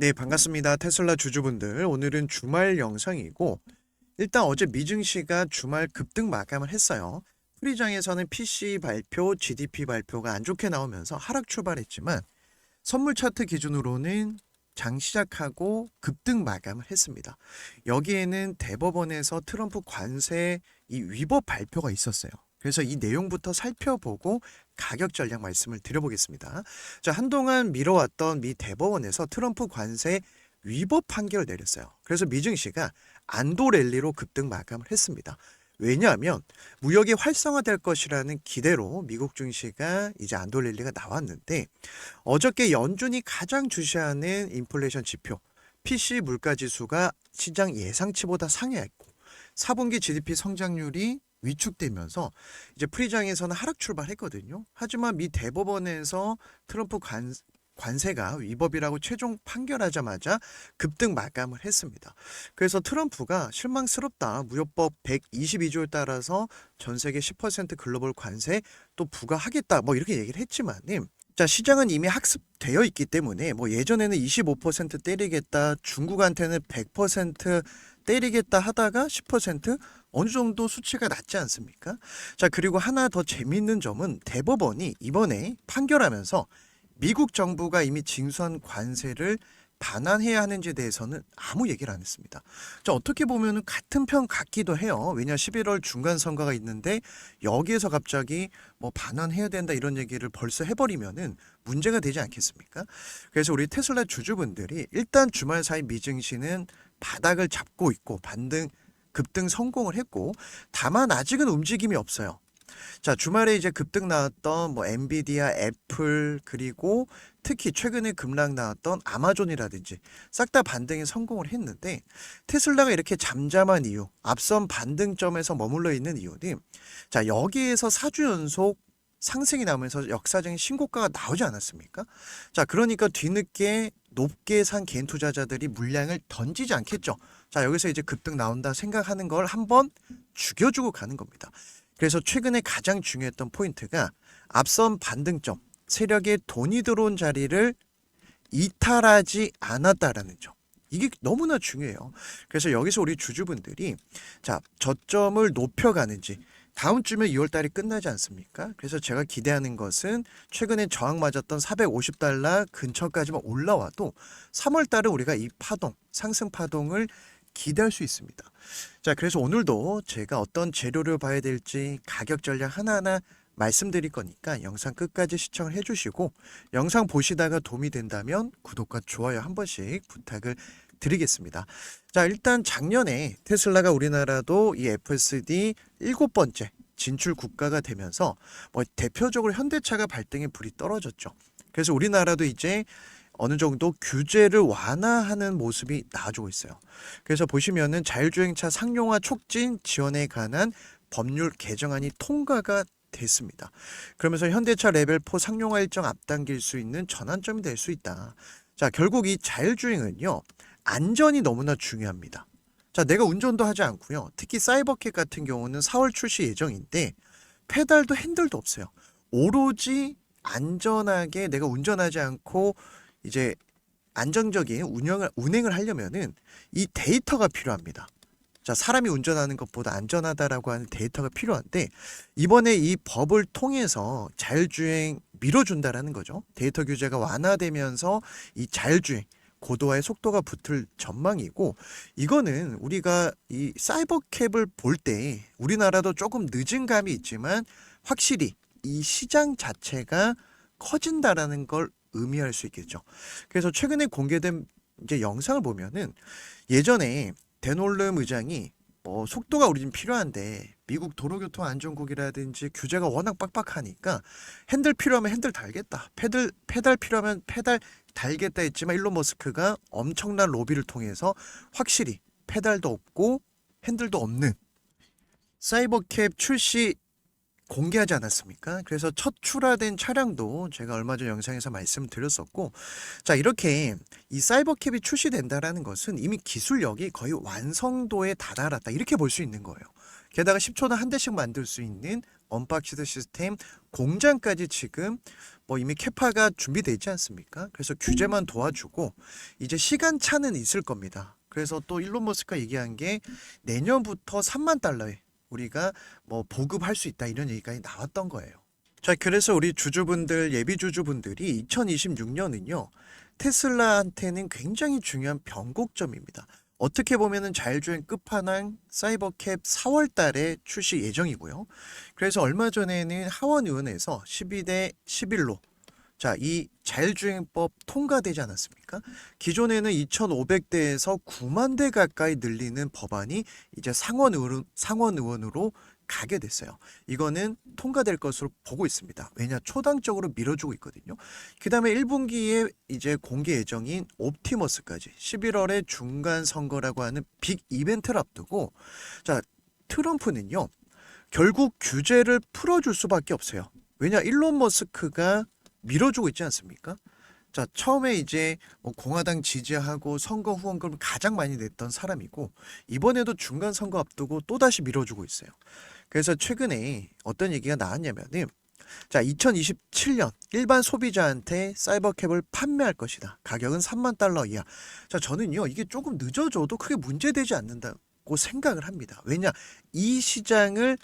네, 반갑습니다. 테슬라 주주분들. 오늘은 주말 영상이고, 일단 어제 미증시가 주말 급등 마감을 했어요. 프리장에서는 PC 발표, GDP 발표가 안 좋게 나오면서 하락 출발했지만, 선물 차트 기준으로는 장 시작하고 급등 마감을 했습니다. 여기에는 대법원에서 트럼프 관세 이 위법 발표가 있었어요. 그래서 이 내용부터 살펴보고 가격 전략 말씀을 드려보겠습니다. 자, 한동안 미뤄왔던 미 대법원에서 트럼프 관세 위법 판결을 내렸어요. 그래서 미증시가 안도 랠리로 급등 마감을 했습니다. 왜냐하면 무역이 활성화될 것이라는 기대로 미국 증시가 이제 안도 랠리가 나왔는데, 어저께 연준이 가장 주시하는 인플레이션 지표 PC 물가 지수가 시장 예상치보다 상회했고 4분기 GDP 성장률이 위축되면서 이제 프리장에서는 하락 출발했거든요. 하지만 미 대법원에서 트럼프 관세가 위법이라고 최종 판결하자마자 급등 마감을 했습니다. 그래서 트럼프가 실망스럽다. 무역법 122조에 따라서 전 세계 10% 글로벌 관세 또 부과하겠다. 뭐 이렇게 얘기를 했지만은, 자, 시장은 이미 학습되어 있기 때문에 뭐 예전에는 25% 때리겠다, 중국한테는 100% 때리겠다 하다가 10% 어느 정도 수치가 낮지 않습니까? 자, 그리고 하나 더 재미있는 점은 대법원이 이번에 판결하면서 미국 정부가 이미 징수한 관세를 반환해야 하는지에 대해서는 아무 얘기를 안 했습니다. 자, 어떻게 보면 같은 편 같기도 해요. 왜냐 11월 중간 선거가 있는데 여기에서 갑자기 뭐 반환해야 된다 이런 얘기를 벌써 해버리면은 문제가 되지 않겠습니까? 그래서 우리 테슬라 주주분들이 일단 주말 사이 미증시는 바닥을 잡고 있고 반등 급등 성공을 했고, 다만 아직은 움직임이 없어요. 자, 주말에 이제 급등 나왔던 뭐 엔비디아, 애플, 그리고 특히 최근에 급락 나왔던 아마존이라든지 싹 다 반등에 성공을 했는데, 테슬라가 이렇게 잠잠한 이유, 앞선 반등점에서 머물러 있는 이유는, 자, 여기에서 4주 연속 상승이 나오면서 역사적인 신고가가 나오지 않았습니까? 자, 그러니까 뒤늦게 높게 산 개인 투자자들이 물량을 던지지 않겠죠. 자, 여기서 이제 급등 나온다 생각하는 걸 한번 죽여주고 가는 겁니다. 그래서 최근에 가장 중요했던 포인트가 앞선 반등점, 세력에 돈이 들어온 자리를 이탈하지 않았다라는 점. 이게 너무나 중요해요. 그래서 여기서 우리 주주분들이, 자, 저점을 높여가는지, 다음 주면 2월 달이 끝나지 않습니까? 그래서 제가 기대하는 것은 최근에 저항 맞았던 450달러 근처까지만 올라와도 3월 달은 우리가 이 파동, 상승 파동을 기대할 수 있습니다. 자, 그래서 오늘도 제가 어떤 재료를 봐야 될지 가격 전략 하나하나 말씀드릴 거니까 영상 끝까지 시청을 해주시고, 영상 보시다가 도움이 된다면 구독과 좋아요 한 번씩 부탁을 드리겠습니다. 자, 일단 작년에 테슬라가 우리나라도 이 FSD 7번째 진출 국가가 되면서 뭐 대표적으로 현대차가 발등에 불이 떨어졌죠. 그래서 우리나라도 이제 어느 정도 규제를 완화하는 모습이 나아지고 있어요. 그래서 보시면은 자율주행차 상용화 촉진 지원에 관한 법률 개정안이 통과가 됐습니다. 그러면서 현대차 레벨 4 상용화 일정 앞당길 수 있는 전환점이 될 수 있다. 자, 결국 이 자율주행은요, 안전이 너무나 중요합니다. 자, 내가 운전도 하지 않고요. 특히 사이버캣 같은 경우는 4월 출시 예정인데 페달도 핸들도 없어요. 오로지 안전하게 내가 운전하지 않고 이제 안정적인 운행을 하려면은 이 데이터가 필요합니다. 자, 사람이 운전하는 것보다 안전하다라고 하는 데이터가 필요한데, 이번에 이 법을 통해서 자율주행 밀어준다라는 거죠. 데이터 규제가 완화되면서 이 자율주행 고도화의 속도가 붙을 전망이고, 이거는 우리가 이 사이버캡을 볼 때 우리나라도 조금 늦은 감이 있지만 확실히 이 시장 자체가 커진다라는 걸 의미할 수 있겠죠. 그래서 최근에 공개된 이제 영상을 보면은 예전에 데놀름 의장이 속도가 우리 필요한데 미국 도로교통안전국이라든지 규제가 워낙 빡빡하니까 핸들 필요하면 핸들 달겠다. 페달 필요하면 페달 달겠다 했지만 일론 머스크가 엄청난 로비를 통해서 확실히 페달도 없고 핸들도 없는 사이버캡 출시 공개하지 않았습니까? 그래서 첫 출하된 차량도 제가 얼마 전 영상에서 말씀드렸었고, 자, 이렇게 이 사이버캡이 출시된다라는 것은 이미 기술력이 거의 완성도에 다다랐다 이렇게 볼 수 있는 거예요. 게다가 10초당 한 대씩 만들 수 있는 언박시드 시스템 공장까지 지금 뭐 이미 캐파가 준비되어 있지 않습니까? 그래서 규제만 도와주고 이제 시간차는 있을 겁니다. 그래서 또 일론 머스크가 얘기한 게 내년부터 3만 달러에 우리가 뭐 보급할 수 있다 이런 얘기가 나왔던 거예요. 자, 그래서 우리 주주분들, 예비 주주분들이 2026년은요, 테슬라한테는 굉장히 중요한 변곡점입니다. 어떻게 보면은 자율주행 끝판왕 사이버캡 4월 달에 출시 예정이고요. 그래서 얼마 전에는 하원의원에서 12대 11로 자, 이 자율주행법 통과되지 않았습니까? 기존에는 2,500대에서 9만 대 가까이 늘리는 법안이 이제 상원 의원으로 가게 됐어요. 이거는 통과될 것으로 보고 있습니다. 왜냐, 초당적으로 밀어주고 있거든요. 그 다음에 1분기에 이제 공개 예정인 옵티머스까지 11월에 중간 선거라고 하는 빅 이벤트를 앞두고 자, 트럼프는요, 결국 규제를 풀어줄 수밖에 없어요. 왜냐, 일론 머스크가 밀어주고 있지 않습니까? 자, 처음에 이제 뭐 공화당 지지하고 선거 후원금을 가장 많이 냈던 사람이고 이번에도 중간 선거 앞두고 또다시 밀어주고 있어요. 그래서 최근에 어떤 얘기가 나왔냐면은 자, 2027년 일반 소비자한테 사이버캡을 판매할 것이다. 가격은 3만 달러 이하. 자, 저는요, 이게 조금 늦어져도 크게 문제되지 않는다고 생각을 합니다. 왜냐, 이 시장을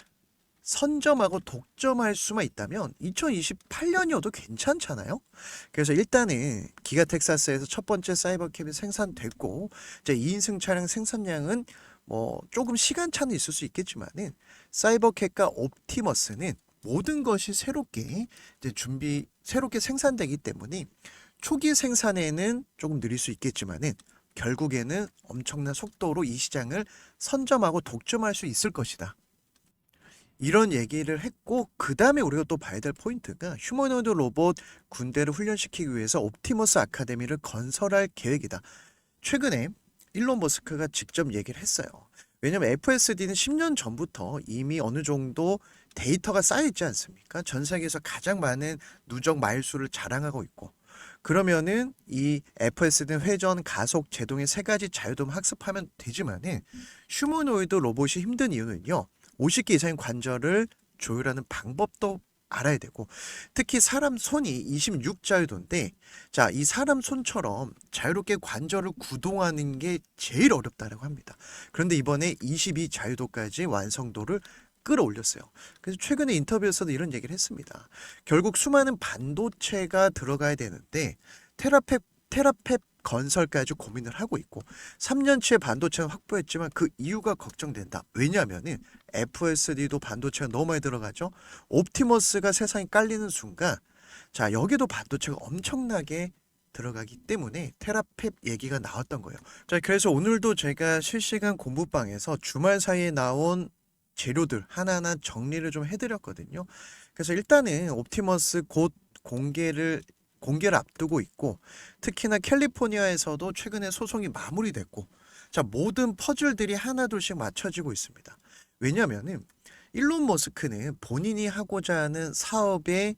선점하고 독점할 수만 있다면 2028년이어도 괜찮잖아요. 그래서 일단은 기가 텍사스에서 첫 번째 사이버캡이 생산됐고 이제 2인승 차량 생산량은 뭐 조금 시간차는 있을 수 있겠지만은 사이버캡과 옵티머스는 모든 것이 새롭게 이제 새롭게 생산되기 때문에 초기 생산에는 조금 느릴 수 있겠지만은 결국에는 엄청난 속도로 이 시장을 선점하고 독점할 수 있을 것이다. 이런 얘기를 했고 그 다음에 우리가 또 봐야 될 포인트가 휴머노이드 로봇 군대를 훈련시키기 위해서 옵티머스 아카데미를 건설할 계획이다. 최근에 일론 머스크가 직접 얘기를 했어요. 왜냐면 FSD는 10년 전부터 이미 어느 정도 데이터가 쌓여있지 않습니까? 전 세계에서 가장 많은 누적 마일수를 자랑하고 있고 그러면은 이 FSD는 회전, 가속, 제동의 세 가지 자유도만 학습하면 되지만은 휴머노이드 로봇이 힘든 이유는요. 50개 이상의 관절을 조율하는 방법도 알아야 되고 특히 사람 손이 26자유도인데 자, 이 사람 손처럼 자유롭게 관절을 구동하는 게 제일 어렵다고 합니다. 그런데 이번에 22자유도까지 완성도를 끌어올렸어요. 그래서 최근에 인터뷰에서도 이런 얘기를 했습니다. 결국 수많은 반도체가 들어가야 되는데 테라팹 건설까지 고민을 하고 있고 3년치의 반도체는 확보했지만 그 이유가 걱정된다. 왜냐하면은 FSD도 반도체가 너무 많이 들어가죠. 옵티머스가 세상에 깔리는 순간 자, 여기도 반도체가 엄청나게 들어가기 때문에 테라팹 얘기가 나왔던 거예요. 자, 그래서 오늘도 제가 실시간 공부방에서 주말 사이에 나온 재료들 하나하나 정리를 좀 해드렸거든요. 그래서 일단은 옵티머스 곧 공개를 앞두고 있고 특히나 캘리포니아에서도 최근에 소송이 마무리됐고 자, 모든 퍼즐들이 하나둘씩 맞춰지고 있습니다. 왜냐하면은 일론 머스크는 본인이 하고자 하는 사업의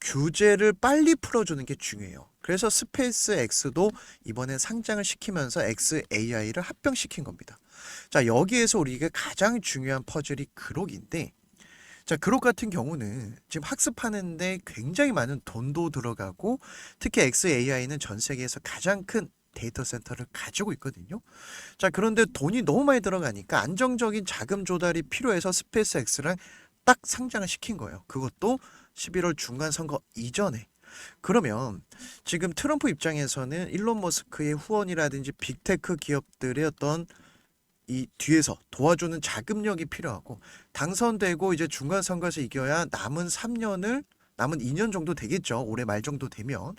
규제를 빨리 풀어주는 게 중요해요. 그래서 스페이스 X도 이번에 상장을 시키면서 XAI를 합병시킨 겁니다. 자, 여기에서 우리가 가장 중요한 퍼즐이 그록인데 자, 그록 같은 경우는 지금 학습하는데 굉장히 많은 돈도 들어가고 특히 XAI는 전 세계에서 가장 큰 데이터 센터를 가지고 있거든요. 자, 그런데 돈이 너무 많이 들어가니까 안정적인 자금 조달이 필요해서 스페이스 X랑 딱 상장을 시킨 거예요. 그것도 11월 중간 선거 이전에. 그러면 지금 트럼프 입장에서는 일론 머스크의 후원이라든지 빅테크 기업들의 어떤 이 뒤에서 도와주는 자금력이 필요하고 당선되고 이제 중간 선거에서 이겨야 남은 2년 정도 되겠죠. 올해 말 정도 되면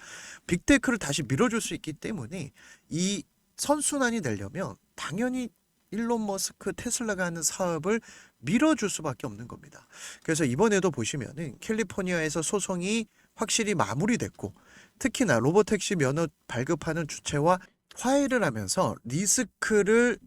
빅테크를 다시 밀어줄 수 있기 때문에 이 선순환이 되려면 당연히 일론 머스크 테슬라가 하는 사업을 밀어줄 수밖에 없는 겁니다. 그래서 이번에도 보시면은 캘리포니아에서 소송이 확실히 마무리됐고 특히나 로보택시 면허 발급하는 주체와 화해를 하면서 리스크를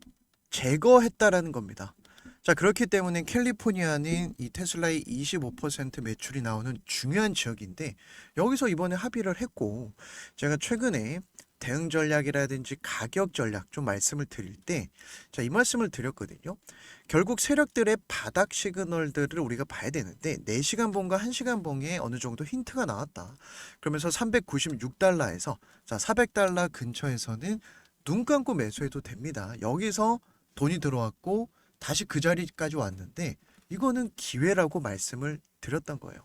제거했다라는 겁니다. 자, 그렇기 때문에 캘리포니아는 이 테슬라의 25% 매출이 나오는 중요한 지역인데 여기서 이번에 합의를 했고 제가 최근에 대응 전략이라든지 가격 전략 좀 말씀을 드릴 때, 자, 이 말씀을 드렸거든요. 결국 세력들의 바닥 시그널들을 우리가 봐야 되는데 4시간 봉과 1시간 봉에 어느 정도 힌트가 나왔다. 그러면서 396달러에서 자, 400달러 근처에서는 눈 감고 매수해도 됩니다. 여기서 돈이 들어왔고 다시 그 자리까지 왔는데 이거는 기회라고 말씀을 드렸던 거예요.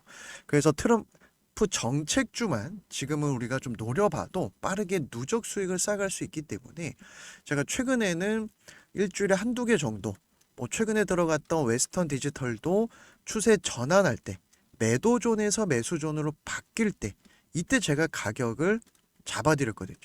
그래서 트럼프 정책주만 지금은 우리가 좀 노려봐도 빠르게 누적 수익을 쌓아갈 수 있기 때문에 제가 최근에는 일주일에 한두 개 정도 뭐 최근에 들어갔던 웨스턴 디지털도 추세 전환할 때 매도존에서 매수존으로 바뀔 때 이때 제가 가격을 잡아드렸거든요.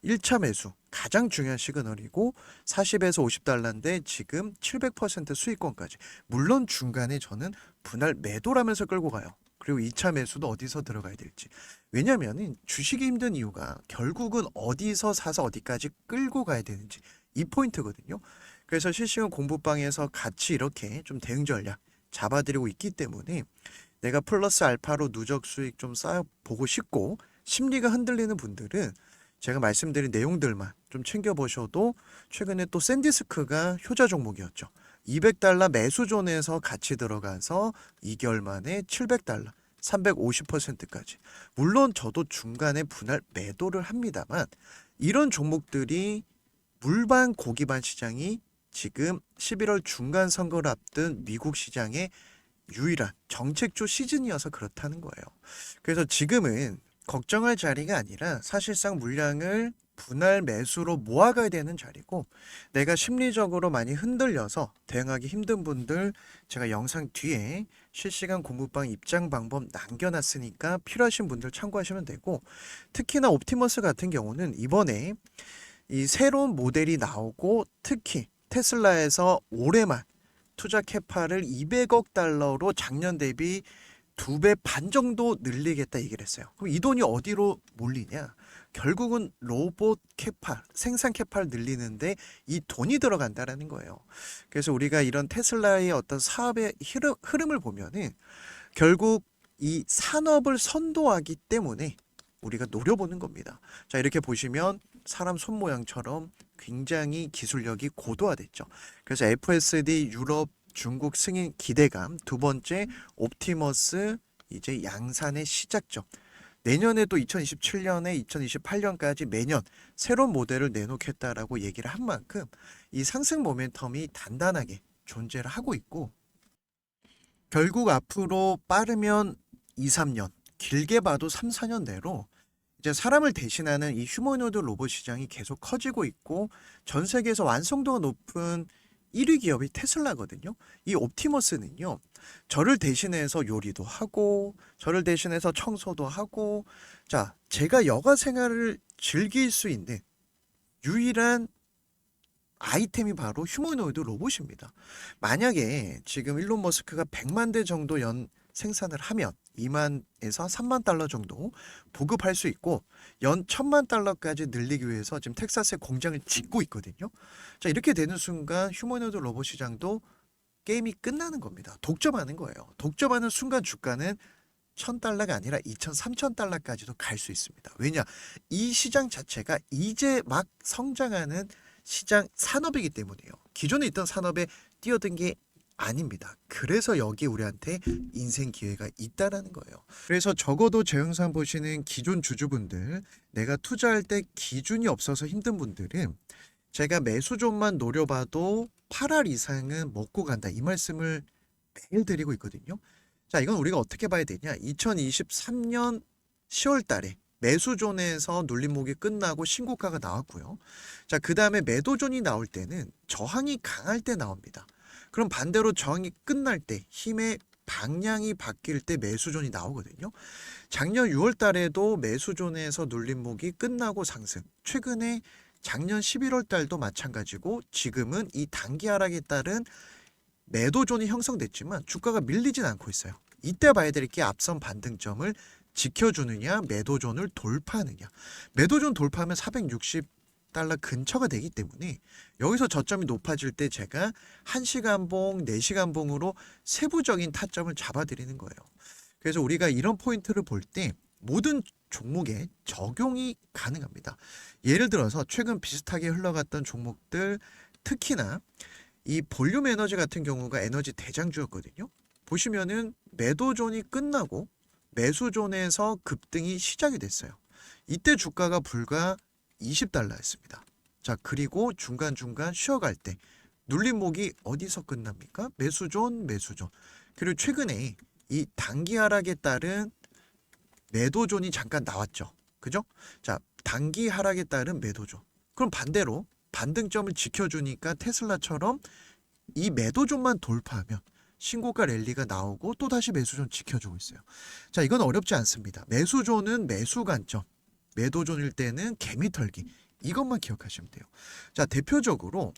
1차 매수 가장 중요한 시그널이고 40에서 50달러인데 지금 700% 수익권까지. 물론 중간에 저는 분할 매도라면서 끌고 가요. 그리고 2차 매수도 어디서 들어가야 될지. 왜냐하면 주식이 힘든 이유가 결국은 어디서 사서 어디까지 끌고 가야 되는지 이 포인트거든요. 그래서 실시간 공부방에서 같이 이렇게 좀 대응 전략 잡아드리고 있기 때문에 내가 플러스 알파로 누적 수익 좀 쌓아보고 싶고 심리가 흔들리는 분들은 제가 말씀드린 내용들만 좀 챙겨보셔도 최근에 또 샌디스크가 효자 종목이었죠. 200달러 매수존에서 같이 들어가서 2개월 만에 700달러, 350%까지. 물론 저도 중간에 분할 매도를 합니다만 이런 종목들이 물반 고기반 시장이 지금 11월 중간 선거를 앞둔 미국 시장의 유일한 정책주 시즌이어서 그렇다는 거예요. 그래서 지금은 걱정할 자리가 아니라 사실상 물량을 분할 매수로 모아가야 되는 자리고 내가 심리적으로 많이 흔들려서 대응하기 힘든 분들 제가 영상 뒤에 실시간 공부방 입장 방법 남겨놨으니까 필요하신 분들 참고하시면 되고 특히나 옵티머스 같은 경우는 이번에 이 새로운 모델이 나오고 특히 테슬라에서 올해만 투자 캐파를 200억 달러로 작년 대비 2배 반 정도 늘리겠다 얘기를 했어요. 그럼 이 돈이 어디로 몰리냐? 결국은 로봇 캐파, 생산 캐파를 늘리는데 이 돈이 들어간다라는 거예요. 그래서 우리가 이런 테슬라의 어떤 사업의 흐름을 보면은 결국 이 산업을 선도하기 때문에 우리가 노려보는 겁니다. 자, 이렇게 보시면 사람 손 모양처럼 굉장히 기술력이 고도화됐죠. 그래서 FSD 유럽 중국 승인 기대감, 두 번째 옵티머스 이제 양산의 시작점. 내년에도 2027년에 2028년까지 매년 새로운 모델을 내놓겠다라고 얘기를 한 만큼 이 상승 모멘텀이 단단하게 존재를 하고 있고 결국 앞으로 빠르면 2, 3년, 길게 봐도 3, 4년 내로 이제 사람을 대신하는 이 휴머노이드 로봇 시장이 계속 커지고 있고 전 세계에서 완성도가 높은 1위 기업이 테슬라거든요. 이 옵티머스는요. 저를 대신해서 요리도 하고 저를 대신해서 청소도 하고 자, 제가 여가 생활을 즐길 수 있는 유일한 아이템이 바로 휴머노이드 로봇입니다. 만약에 지금 일론 머스크가 100만 대 정도 연 생산을 하면 2만에서 3만 달러 정도 보급할 수 있고 연 1000만 달러까지 늘리기 위해서 지금 텍사스에 공장을 짓고 있거든요. 자, 이렇게 되는 순간 휴머노이드 로봇 시장도 게임이 끝나는 겁니다. 독점하는 거예요. 독점하는 순간 주가는 1000달러가 아니라 2000, 3000달러까지도 갈 수 있습니다. 왜냐? 이 시장 자체가 이제 막 성장하는 시장 산업이기 때문이에요. 기존에 있던 산업에 뛰어든 게 아닙니다. 그래서 여기 우리한테 인생 기회가 있다라는 거예요. 그래서 적어도 제 영상 보시는 기존 주주분들, 내가 투자할 때 기준이 없어서 힘든 분들은 제가 매수존만 노려봐도 8할 이상은 먹고 간다. 이 말씀을 매일 드리고 있거든요. 자, 이건 우리가 어떻게 봐야 되냐? 2023년 10월 달에 매수존에서 눌림목이 끝나고 신고가가 나왔고요. 자, 그 다음에 매도존이 나올 때는 저항이 강할 때 나옵니다. 그럼 반대로 저항이 끝날 때 힘의 방향이 바뀔 때 매수존이 나오거든요. 작년 6월 달에도 매수존에서 눌림목이 끝나고 상승. 최근에 작년 11월 달도 마찬가지고 지금은 이 단기 하락에 따른 매도존이 형성됐지만 주가가 밀리진 않고 있어요. 이때 봐야 될 게 앞선 반등점을 지켜주느냐 매도존을 돌파하느냐. 매도존 돌파하면 460달러 근처가 되기 때문에 여기서 저점이 높아질 때 제가 1시간 봉, 4시간 봉으로 세부적인 타점을 잡아드리는 거예요. 그래서 우리가 이런 포인트를 볼 때 모든 종목에 적용이 가능합니다. 예를 들어서 최근 비슷하게 흘러갔던 종목들, 특히나 이 볼륨 에너지 같은 경우가 에너지 대장주였거든요. 보시면은 매도존이 끝나고 매수존에서 급등이 시작이 됐어요. 이때 주가가 불과 20달러였습니다. 자, 그리고 중간중간 쉬어갈 때 눌림목이 어디서 끝납니까? 매수존, 매수존. 그리고 최근에 이 단기 하락에 따른 매도존이 잠깐 나왔죠. 그죠? 자, 단기 하락에 따른 매도존. 그럼 반대로 반등점을 지켜주니까 테슬라처럼 이 매도존만 돌파하면 신고가 랠리가 나오고 또 다시 매수존 지켜주고 있어요. 자, 이건 어렵지 않습니다. 매수존은 매수 관점, 매도존일 때는 개미 털기. 이것만 기억하시면 돼요. 자, 대표적으로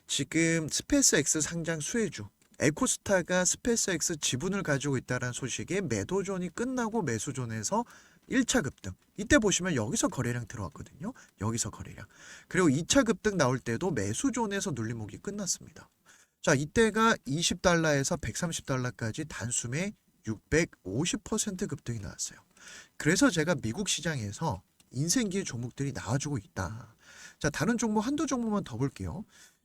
지금 스페이스X 상장 수혜주 에코스타가 스페이스X 지분을 가지고 있다는 소식에 매도존이 끝나고 매수존에서 1차 급등. 이때 보시면 여기서 거래량 들어왔거든요. 여기서 거래량. 그리고 2차 급등 나올 때도 매수존에서 눌림목이 끝났습니다. 자, 이때가 20달러에서 130달러까지 단숨에 650% 급등이 나왔어요. 그래서 제가 미국 시장에서 인생기의 종목들이 나와주고 있다. 자, 다른 종목 한두 종목만 더 볼게요.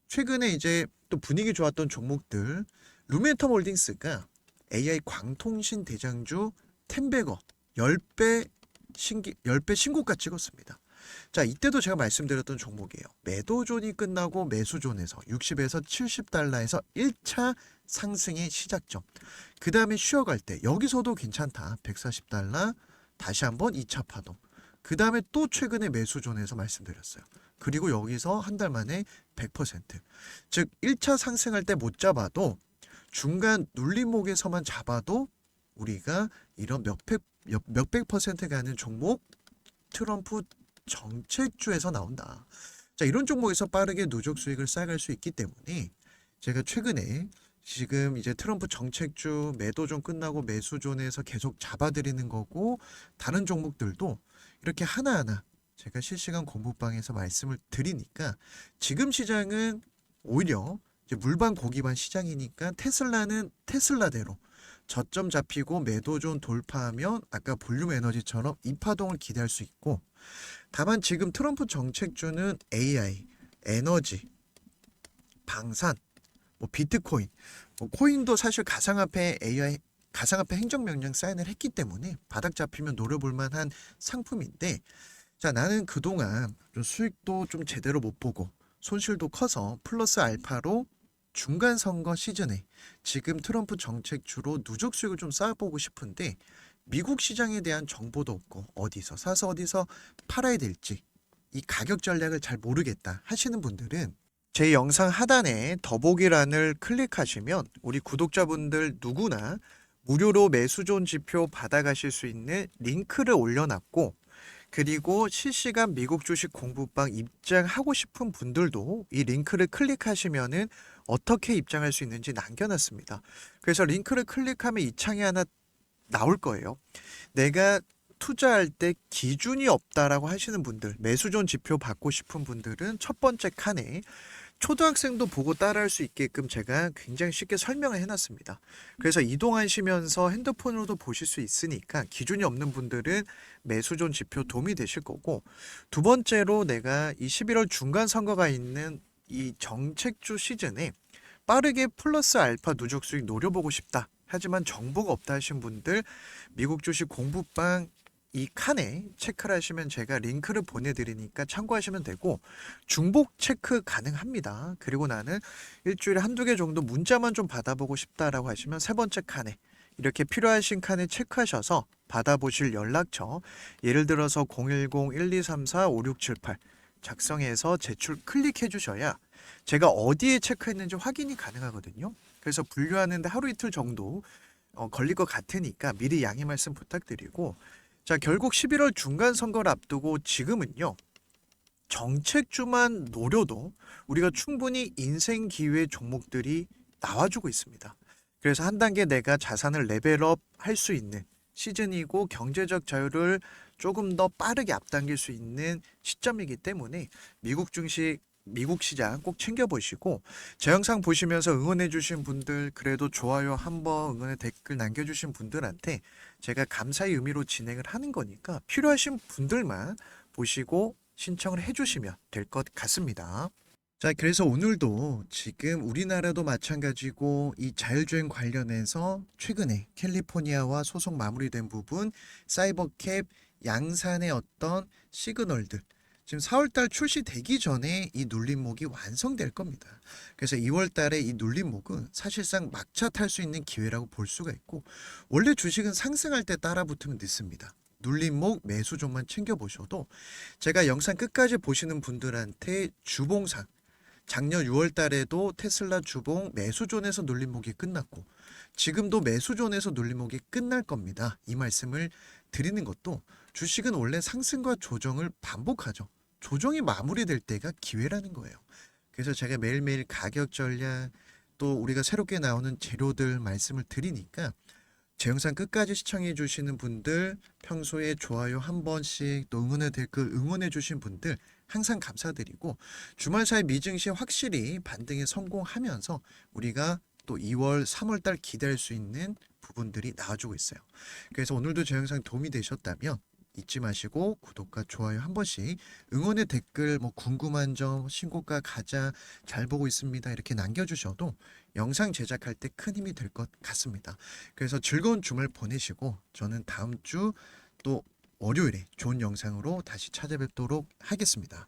최근에 이제 또 분위기 좋았던 종목들, 루멘텀 홀딩스가 AI 광통신 대장주 텐베거 10배 10배 신고가 찍었습니다. 자, 이때도 제가 말씀드렸던 종목이에요. 매도존이 끝나고 매수존에서 60에서 70달러에서 1차 상승의 시작점. 그 다음에 쉬어갈 때 여기서도 괜찮다. 140달러 다시 한번 2차 파동. 그 다음에 또 최근에 매수존에서 말씀드렸어요. 그리고 여기서 한 달 만에 100%. 즉 1차 상승할 때 못 잡아도 중간 눌림목에서만 잡아도 우리가 이런 몇백 퍼센트 가는 종목 트럼프 정책주에서 나온다. 자, 이런 종목에서 빠르게 누적 수익을 쌓아갈 수 있기 때문에 제가 최근에 지금 이제 트럼프 정책주 매도존 끝나고 매수존에서 계속 잡아드리는 거고, 다른 종목들도 이렇게 하나하나 제가 실시간 공부방에서 말씀을 드리니까 지금 시장은 오히려 이제 물반 고기반 시장이니까 테슬라는 테슬라대로 저점 잡히고 매도존 돌파하면 아까 볼륨 에너지처럼 이 파동을 기대할 수 있고, 다만 지금 트럼프 정책주는 AI, 에너지, 방산, 뭐 비트코인, 뭐 코인도 사실 가상화폐 AI 가상화폐 행정명령 사인을 했기 때문에 바닥 잡히면 노려볼 만한 상품인데, 자, 나는 그동안 좀 수익도 좀 제대로 못 보고 손실도 커서 플러스 알파로 중간 선거 시즌에 지금 트럼프 정책주로 누적 수익을 좀 쌓아보고 싶은데 미국 시장에 대한 정보도 없고 어디서 사서 어디서 팔아야 될지 이 가격 전략을 잘 모르겠다 하시는 분들은 제 영상 하단에 더보기란을 클릭하시면 우리 구독자분들 누구나 무료로 매수존 지표 받아가실 수 있는 링크를 올려놨고, 그리고 실시간 미국 주식 공부방 입장하고 싶은 분들도 이 링크를 클릭하시면은 어떻게 입장할 수 있는지 남겨놨습니다. 그래서 링크를 클릭하면 이 창이 하나 나올 거예요. 내가 투자할 때 기준이 없다라고 하시는 분들, 매수존 지표 받고 싶은 분들은 첫 번째 칸에 초등학생도 보고 따라할 수 있게끔 제가 굉장히 쉽게 설명을 해놨습니다. 그래서 이동하시면서 핸드폰으로도 보실 수 있으니까 기준이 없는 분들은 매수존 지표 도움이 되실 거고, 두 번째로 내가 이 11월 중간 선거가 있는 이 정책주 시즌에 빠르게 플러스 알파 누적 수익 노려보고 싶다. 하지만 정보가 없다 하신 분들 미국 주식 공부방 이 칸에 체크를 하시면 제가 링크를 보내드리니까 참고하시면 되고, 중복 체크 가능합니다. 그리고 나는 일주일에 한두 개 정도 문자만 좀 받아보고 싶다라고 하시면 세 번째 칸에 이렇게 필요하신 칸에 체크하셔서 받아보실 연락처, 예를 들어서 010-1234-5678 작성해서 제출 클릭해 주셔야 제가 어디에 체크했는지 확인이 가능하거든요. 그래서 분류하는데 하루 이틀 정도 걸릴 것 같으니까 미리 양해 말씀 부탁드리고, 자, 결국 11월 중간 선거를 앞두고 지금은요, 정책주만 노려도 우리가 충분히 인생 기회 종목들이 나와주고 있습니다. 그래서 한 단계 내가 자산을 레벨업 할 수 있는 시즌이고 경제적 자유를 조금 더 빠르게 앞당길 수 있는 시점이기 때문에 미국 증시 미국 시장 꼭 챙겨보시고 제 영상 보시면서 응원해주신 분들 그래도 좋아요 한번 응원의 댓글 남겨주신 분들한테 제가 감사의 의미로 진행을 하는 거니까 필요하신 분들만 보시고 신청을 해주시면 될 것 같습니다. 자, 그래서 오늘도 지금 우리나라도 마찬가지고 이 자율주행 관련해서 최근에 캘리포니아와 소송 마무리된 부분, 사이버캡 양산의 어떤 시그널들, 지금 4월달 출시되기 전에 이 눌림목이 완성될 겁니다. 그래서 2월달에 이 눌림목은 사실상 막차 탈 수 있는 기회라고 볼 수가 있고, 원래 주식은 상승할 때 따라 붙으면 늦습니다. 눌림목 매수종만 챙겨보셔도 제가 영상 끝까지 보시는 분들한테 주봉상 작년 6월 달에도 테슬라 주봉 매수존에서 눌림목이 끝났고 지금도 매수존에서 눌림목이 끝날 겁니다. 이 말씀을 드리는 것도 주식은 원래 상승과 조정을 반복하죠. 조정이 마무리될 때가 기회라는 거예요. 그래서 제가 매일매일 가격 전략 또 우리가 새롭게 나오는 재료들 말씀을 드리니까 제 영상 끝까지 시청해 주시는 분들, 평소에 좋아요 한 번씩 또 응원의 댓글 응원해 주신 분들 항상 감사드리고 주말 사이 미증시 확실히 반등에 성공하면서 우리가 또 2월, 3월 달 기대할 수 있는 부분들이 나와주고 있어요. 그래서 오늘도 제 영상 도움이 되셨다면 잊지 마시고 구독과 좋아요 한 번씩 응원의 댓글 뭐 궁금한 점 신고가 가자 잘 보고 있습니다 이렇게 남겨주셔도 영상 제작할 때 큰 힘이 될 것 같습니다. 그래서 즐거운 주말 보내시고 저는 다음 주 또 월요일에 좋은 영상으로 다시 찾아뵙도록 하겠습니다.